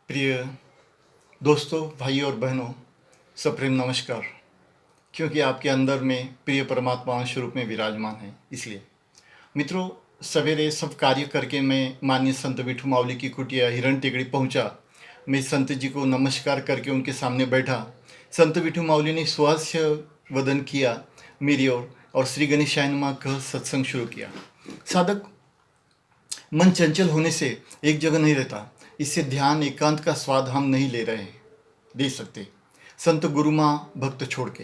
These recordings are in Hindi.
प्रिय दोस्तों, भाइयों और बहनों, सप्रेम नमस्कार। क्योंकि आपके अंदर में प्रिय परमात्मा अंश रूप में विराजमान है, इसलिए मित्रों, सवेरे सब कार्य करके मैं माननीय संत विठू मावली की कुटिया हिरण टेकड़ी पहुंचा। मैं संत जी को नमस्कार करके उनके सामने बैठा। संत विठू मावली ने सुहास्य वदन किया मेरी ओर और श्री गणेशाय नमः कह सत्संग शुरू किया। साधक मन चंचल होने से एक जगह नहीं रहता। इससे ध्यान एकांत का स्वाद हम नहीं दे सकते। संत गुरु माँ भक्त छोड़ के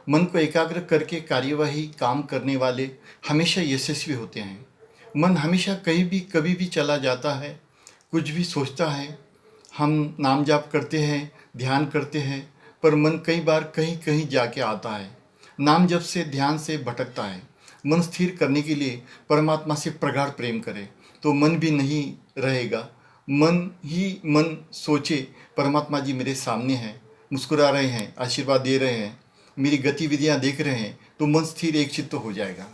मन को एकाग्र करके कार्यवाही काम करने वाले हमेशा यशस्वी होते हैं। मन हमेशा कहीं भी कभी भी चला जाता है, कुछ भी सोचता है। हम नाम जाप करते हैं, ध्यान करते हैं, पर मन कई बार कहीं कहीं जाके आता है। नाम जप से ध्यान से भटकता है। मन स्थिर करने के लिए परमात्मा से प्रगाढ़ प्रेम करे तो मन भी नहीं रहेगा। मन ही मन सोचे परमात्मा जी मेरे सामने हैं, मुस्कुरा रहे हैं, आशीर्वाद दे रहे हैं, मेरी गतिविधियां देख रहे हैं, तो मन स्थिर एक चित्त हो जाएगा।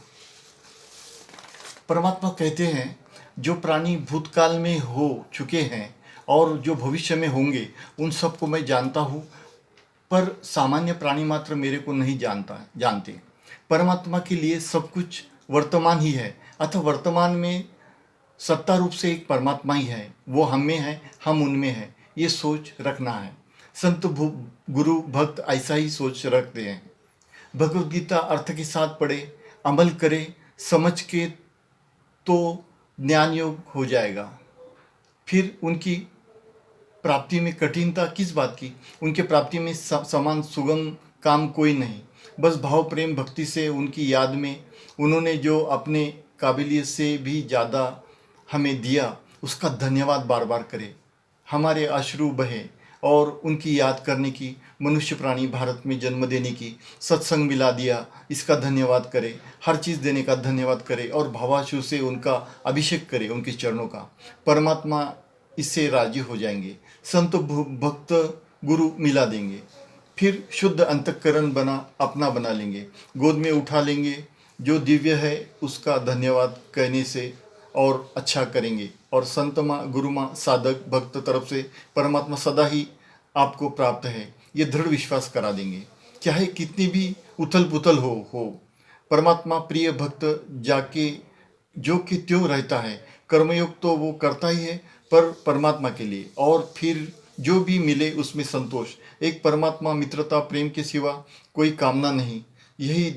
परमात्मा कहते हैं जो प्राणी भूतकाल में हो चुके हैं और जो भविष्य में होंगे उन सबको मैं जानता हूँ, पर सामान्य प्राणी मात्र मेरे को नहीं जानते। परमात्मा के लिए सब कुछ वर्तमान ही है, अतः वर्तमान में सत्ता रूप से एक परमात्मा ही है। वो हम में है, हम उनमें है, ये सोच रखना है। संत गुरु भक्त ऐसा ही सोच रखते हैं। भगवद गीता अर्थ के साथ पढ़े, अमल करे, समझ के तो ज्ञान योग हो जाएगा। फिर उनकी प्राप्ति में कठिनता किस बात की? उनके प्राप्ति में समान सुगम काम कोई नहीं। बस भाव प्रेम भक्ति से उनकी याद में उन्होंने जो अपने काबिलियत से भी ज़्यादा हमें दिया, उसका धन्यवाद बार बार करें। हमारे अश्रु बहे और उनकी याद करने की, मनुष्य प्राणी भारत में जन्म देने की, सत्संग मिला दिया, इसका धन्यवाद करें। हर चीज़ देने का धन्यवाद करें और भावाशु से उनका अभिषेक करें, उनके चरणों का। परमात्मा इससे राजी हो जाएंगे। संत भक्त गुरु मिला देंगे। फिर शुद्ध अंतःकरण अपना बना लेंगे, गोद में उठा लेंगे। जो दिव्य है उसका धन्यवाद कहने से और अच्छा करेंगे। और संत माँ, गुरु माँ, साधक भक्त तरफ से परमात्मा सदा ही आपको प्राप्त है, ये दृढ़ विश्वास करा देंगे। चाहे कितनी भी उथल पुथल हो परमात्मा प्रिय भक्त जाके जो कि त्यों रहता है। कर्मयोग तो वो करता ही है, पर परमात्मा के लिए, और फिर जो भी मिले उसमें संतोष। एक परमात्मा मित्रता प्रेम के सिवा कोई कामना नहीं, यही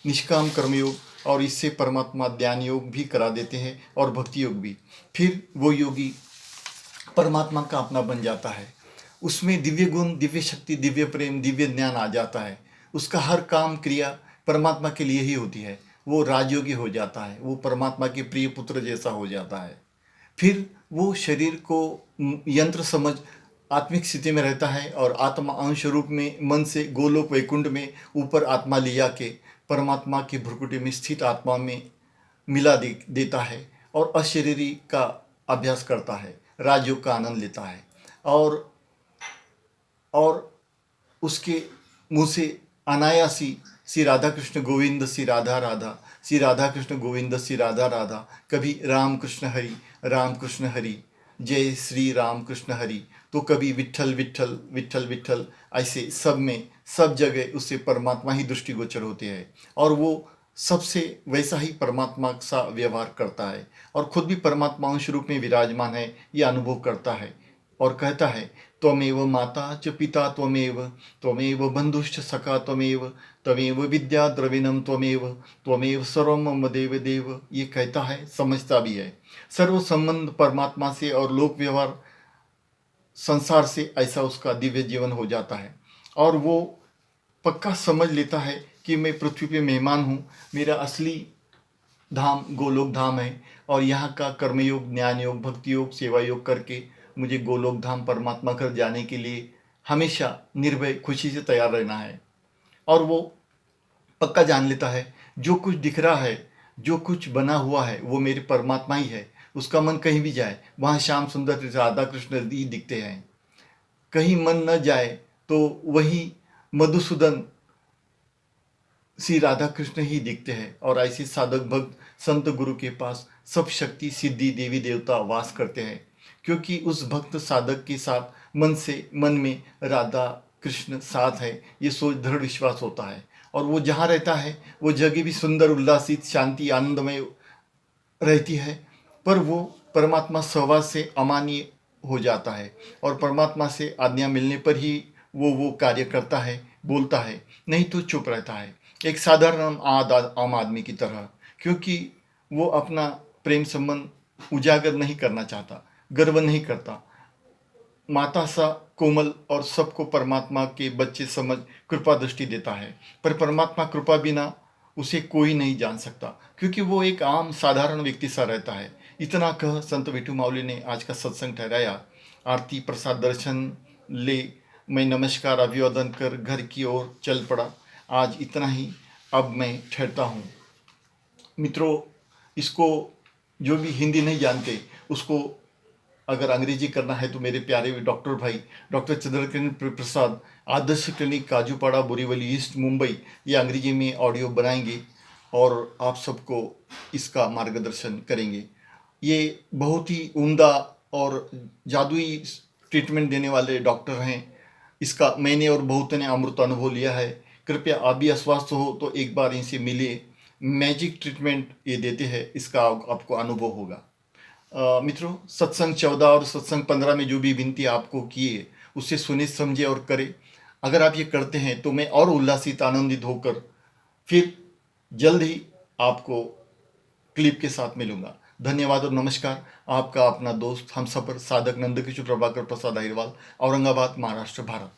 निष्काम कर्मयोग। और इससे परमात्मा ज्ञान योग भी करा देते हैं और भक्ति योग भी। फिर वो योगी परमात्मा का अपना बन जाता है। उसमें दिव्य गुण, दिव्य शक्ति, दिव्य प्रेम, दिव्य ज्ञान आ जाता है। उसका हर काम क्रिया परमात्मा के लिए ही होती है। वो राजयोगी हो जाता है, वो परमात्मा के प्रिय पुत्र जैसा हो जाता है। फिर वो शरीर को यंत्र समझ आत्मिक स्थिति में रहता है और आत्मा अंश रूप में मन से गोलोक वैकुंठ में ऊपर आत्मा लिया के परमात्मा की भ्रुकुटी में स्थित आत्मा में मिला देता है और अशरीरी का अभ्यास करता है, राजयोग का आनंद लेता है। और उसके मुँह से अनायासी श्री राधा कृष्ण गोविंद श्री राधा राधा, श्री राधा कृष्ण गोविंद श्री राधा राधा, कभी राम कृष्ण हरि, जय श्री राम कृष्ण हरि, तो कभी विट्ठल विट्ठल विट्ठल विट्ठल। ऐसे सब में सब जगह उससे परमात्मा ही दृष्टिगोचर होते हैं और वो सबसे वैसा ही परमात्मा सा व्यवहार करता है और खुद भी परमात्मा अंश रूप में विराजमान है, ये अनुभव करता है और कहता है त्वमेव माता च पिता त्वमेव बंधुश्च सखा त्वमेव विद्या द्रविणम त्वमेव सर्वम मम देव देव। ये कहता है, समझता भी है। सर्व संबंध परमात्मा से और लोक व्यवहार संसार से ऐसा उसका दिव्य जीवन हो जाता है और वो पक्का समझ लेता है कि मैं पृथ्वी पे मेहमान हूँ, मेरा असली धाम गोलोक धाम है और यहाँ का कर्मयोग, ज्ञान योग, भक्ति योग, सेवा योग करके मुझे गोलोक धाम परमात्मा कर जाने के लिए हमेशा निर्भय खुशी से तैयार रहना है। और वो पक्का जान लेता है जो कुछ दिख रहा है, जो कुछ बना हुआ है, वो मेरे परमात्मा ही है। उसका मन कहीं भी जाए वहाँ श्याम सुंदर राधा कृष्ण ही दिखते हैं। कहीं मन न जाए तो वही मधुसूदन श्री राधा कृष्ण ही दिखते हैं। और ऐसे साधक भक्त संत गुरु के पास सब शक्ति सिद्धि देवी देवता वास करते हैं, क्योंकि उस भक्त साधक के साथ मन में राधा कृष्ण साथ है, ये सोच दृढ़ विश्वास होता है। और वो जहाँ रहता है वो जगह भी सुंदर, उल्लासित, शांति, आनंदमय रहती है। पर वो परमात्मा सहवास से अमान्य हो जाता है और परमात्मा से आज्ञा मिलने पर ही वो कार्य करता है, बोलता है, नहीं तो चुप रहता है, एक साधारण आम आदमी की तरह। क्योंकि वो अपना प्रेम संबंध उजागर नहीं करना चाहता, गर्व नहीं करता, माता सा कोमल और सबको परमात्मा के बच्चे समझ कृपा दृष्टि देता है। पर परमात्मा कृपा बिना उसे कोई नहीं जान सकता, क्योंकि वो एक आम साधारण व्यक्ति सा रहता है। इतना कह संत विठू माउली ने आज का सत्संग ठहराया। आरती प्रसाद दर्शन ले मैं नमस्कार अभिवादन कर घर की ओर चल पड़ा। आज इतना ही, अब मैं ठहरता हूँ। मित्रों, इसको जो भी हिंदी नहीं जानते उसको अगर अंग्रेजी करना है तो मेरे प्यारे डॉक्टर भाई डॉक्टर चंद्रकिरण प्रसाद, आदर्श क्लिनिक, काजूपाड़ा, बोरीवली ईस्ट, मुंबई, ये अंग्रेजी में ऑडियो बनाएंगे और आप सबको इसका मार्गदर्शन करेंगे। ये बहुत ही उम्दा और जादुई ट्रीटमेंट देने वाले डॉक्टर हैं। इसका मैंने और बहुतों ने अमृत अनुभव लिया है। कृपया आप भी अस्वस्थ हो तो एक बार इनसे मिलिए। मैजिक ट्रीटमेंट ये देते हैं, इसका आपको अनुभव होगा। मित्रों, सत्संग 14 और सत्संग 15 में जो भी विनती आपको किए उससे सुने, समझे और करें। अगर आप ये करते हैं तो मैं और उल्लासित, आनंदित होकर फिर जल्द ही आपको क्लिप के साथ मिलूंगा। धन्यवाद और नमस्कार। आपका अपना दोस्त हम सफर साधक नंदकिशोर प्रभाकर प्रसाद अहिरवाल, औरंगाबाद, महाराष्ट्र, भारत।